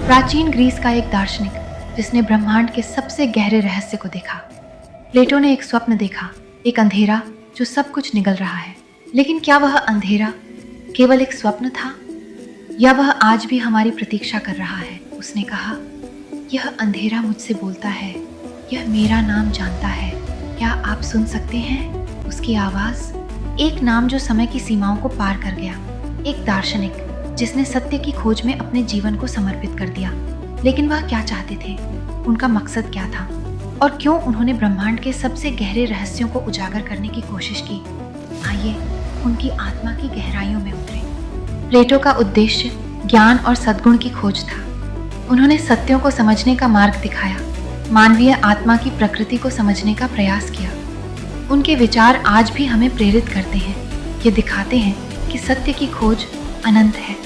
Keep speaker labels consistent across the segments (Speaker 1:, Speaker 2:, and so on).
Speaker 1: प्राचीन ग्रीस का एक दार्शनिक जिसने ब्रह्मांड के सबसे गहरे रहस्य को देखा। प्लेटो ने एक स्वप्न देखा, एक अंधेरा जो सब कुछ निगल रहा है। लेकिन क्या वह अंधेरा केवल एक स्वप्न था या वह आज भी हमारी प्रतीक्षा कर रहा है? उसने कहा, यह अंधेरा मुझसे बोलता है, यह मेरा नाम जानता है। क्या आप सुन सकते हैं उसकी आवाज? एक नाम जो समय की सीमाओं को पार कर गया, एक दार्शनिक जिसने सत्य की खोज में अपने जीवन को समर्पित कर दिया। लेकिन वह क्या चाहते थे? उनका मकसद क्या था? और क्यों उन्होंने ब्रह्मांड के सबसे गहरे रहस्यों को उजागर करने की कोशिश की? आइए उनकी आत्मा की गहराइयों में उतरे। प्लेटो का उद्देश्य ज्ञान और सद्गुण की खोज था। उन्होंने सत्यों को समझने का मार्ग दिखाया, मानवीय आत्मा की प्रकृति को समझने का प्रयास किया। उनके विचार आज भी हमें प्रेरित करते हैं। ये दिखाते हैं कि सत्य की खोज अनंत है।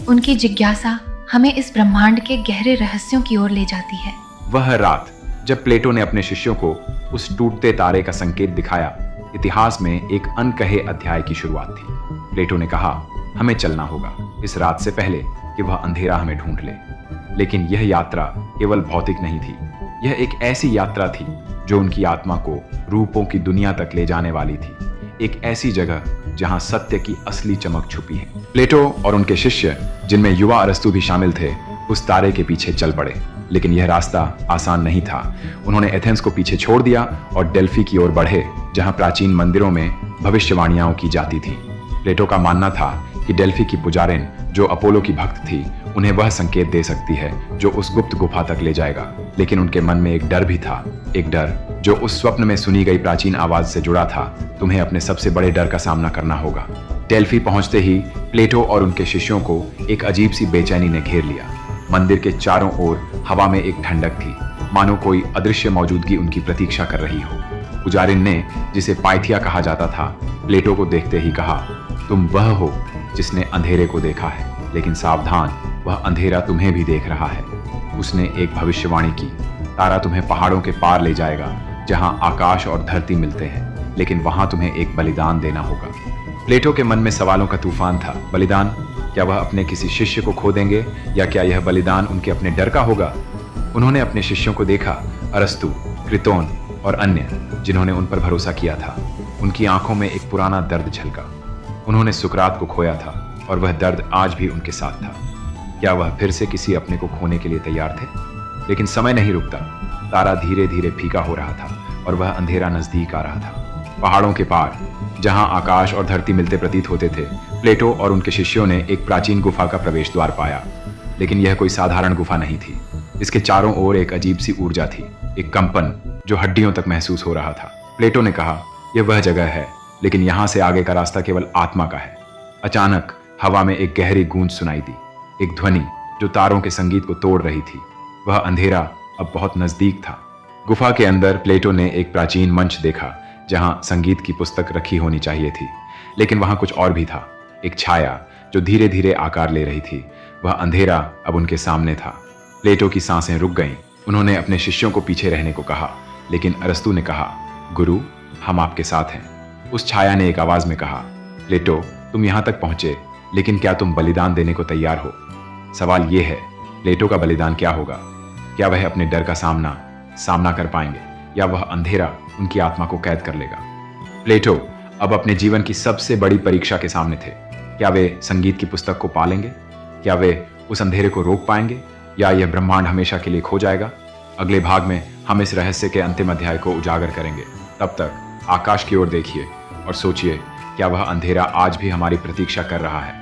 Speaker 1: उनकी जिज्ञासा हमें इस ब्रह्मांड के गहरे रहस्यों की ओर ले जाती है।
Speaker 2: वह रात जब प्लेटो ने अपने शिष्यों को उस टूटते तारे का संकेत दिखाया, इतिहास में एक अनकहे अध्याय की शुरुआत थी। प्लेटो ने कहा, हमें चलना होगा इस रात से पहले कि वह अंधेरा हमें ढूंढ ले। लेकिन यह यात्रा केवल भौतिक नहीं थी, यह एक ऐसी यात्रा थी जो उनकी आत्मा को रूपों की दुनिया तक ले जाने वाली थी, एक ऐसी जगह जहां सत्य की असली चमक छुपी है। प्लेटो और उनके शिष्य, जिनमें युवा अरस्तु भी शामिल थे, उस तारे के पीछे चल पड़े। लेकिन यह रास्ता आसान नहीं था। उन्होंने एथेंस को पीछे छोड़ दिया और डेल्फी की ओर बढ़े, जहां प्राचीन मंदिरों में भविष्यवाणियां की जाती थी। प्लेटो का मानना था कि डेल्फी की पुजारिन, जो अपोलो की भक्त थी, उन्हें वह संकेत दे सकती है जो उस गुप्त गुफा तक ले जाएगा। लेकिन उनके मन में एक डर भी था, एक डर जो उस स्वप्न में सुनी गई प्राचीन आवाज से जुड़ा था। तुम्हें अपने सबसे बड़े डर का सामना करना होगा। डेल्फी पहुंचते ही प्लेटो और उनके शिष्यों को एक अजीब सी बेचैनी ने घेर लिया। मंदिर के चारों ओर हवा में एक ठंडक थी, मानो कोई अदृश्य मौजूदगी उनकी प्रतीक्षा कर रही हो। पुजारिन ने, जिसे पाइथिया कहा जाता था, प्लेटो को देखते ही कहा, तुम वह हो जिसने अंधेरे को देखा है, लेकिन सावधान, वह अंधेरा तुम्हें भी देख रहा है। उसने एक भविष्यवाणी की, तारा तुम्हें पहाड़ों के पार ले जाएगा जहां आकाश और धरती मिलते हैं, लेकिन वहां तुम्हें एक बलिदान देना होगा। प्लेटो के मन में सवालों का तूफान था। बलिदान? क्या वह अपने किसी शिष्य को खो देंगे, या क्या यह बलिदान उनके अपने डर का होगा? उन्होंने अपने शिष्यों को देखा, अरस्तु, क्रितोन और अन्य, जिन्होंने उन पर भरोसा किया था। उनकी आंखों में एक पुराना दर्द झलका। उन्होंने सुकरात को खोया था और वह दर्द आज भी उनके साथ था। क्या वह फिर से किसी अपने को खोने के लिए तैयार थे? लेकिन समय नहीं रुकता। तारा धीरे धीरे फीका हो रहा था और वह अंधेरा नजदीक आ रहा था। पहाड़ों के पार, जहां आकाश और धरती मिलते प्रतीत होते थे, प्लेटो और उनके शिष्यों ने एक प्राचीन गुफा का प्रवेश द्वार पाया। लेकिन यह कोई साधारण गुफा नहीं थी। इसके चारों ओर एक अजीब सी ऊर्जा थी, एक कंपन जो हड्डियों तक महसूस हो रहा था। प्लेटो ने कहा, यह वह जगह है, लेकिन यहां से आगे का रास्ता केवल आत्मा का है। अचानक हवा में एक गहरी गूंज सुनाई दी, एक ध्वनि जो तारों के संगीत को तोड़ रही थी। वह अंधेरा अब बहुत नजदीक था। गुफा के अंदर प्लेटो ने एक प्राचीन मंच देखा जहां संगीत की पुस्तक रखी होनी चाहिए थी, लेकिन वहां कुछ और भी था, एक छाया जो धीरे धीरे आकार ले रही थी। वह अंधेरा अब उनके सामने था। प्लेटो की सांसें रुक गईं। उन्होंने अपने शिष्यों को पीछे रहने को कहा, लेकिन अरस्तु ने कहा, गुरु, हम आपके साथ हैं। उस छाया ने एक आवाज में कहा, प्लेटो, तुम यहां तक पहुंचे, लेकिन क्या तुम बलिदान देने को तैयार हो? सवाल यह है, प्लेटो का बलिदान क्या होगा? क्या वह अपने डर का सामना कर पाएंगे, या वह अंधेरा उनकी आत्मा को कैद कर लेगा? प्लेटो अब अपने जीवन की सबसे बड़ी परीक्षा के सामने थे। क्या वे संगीत की पुस्तक को पालेंगे? क्या वे उस अंधेरे को रोक पाएंगे, या यह ब्रह्मांड हमेशा के लिए खो जाएगा? अगले भाग में हम इस रहस्य के अंतिम अध्याय को उजागर करेंगे। तब तक आकाश की ओर देखिए और सोचिए, क्या वह अंधेरा आज भी हमारी प्रतीक्षा कर रहा है?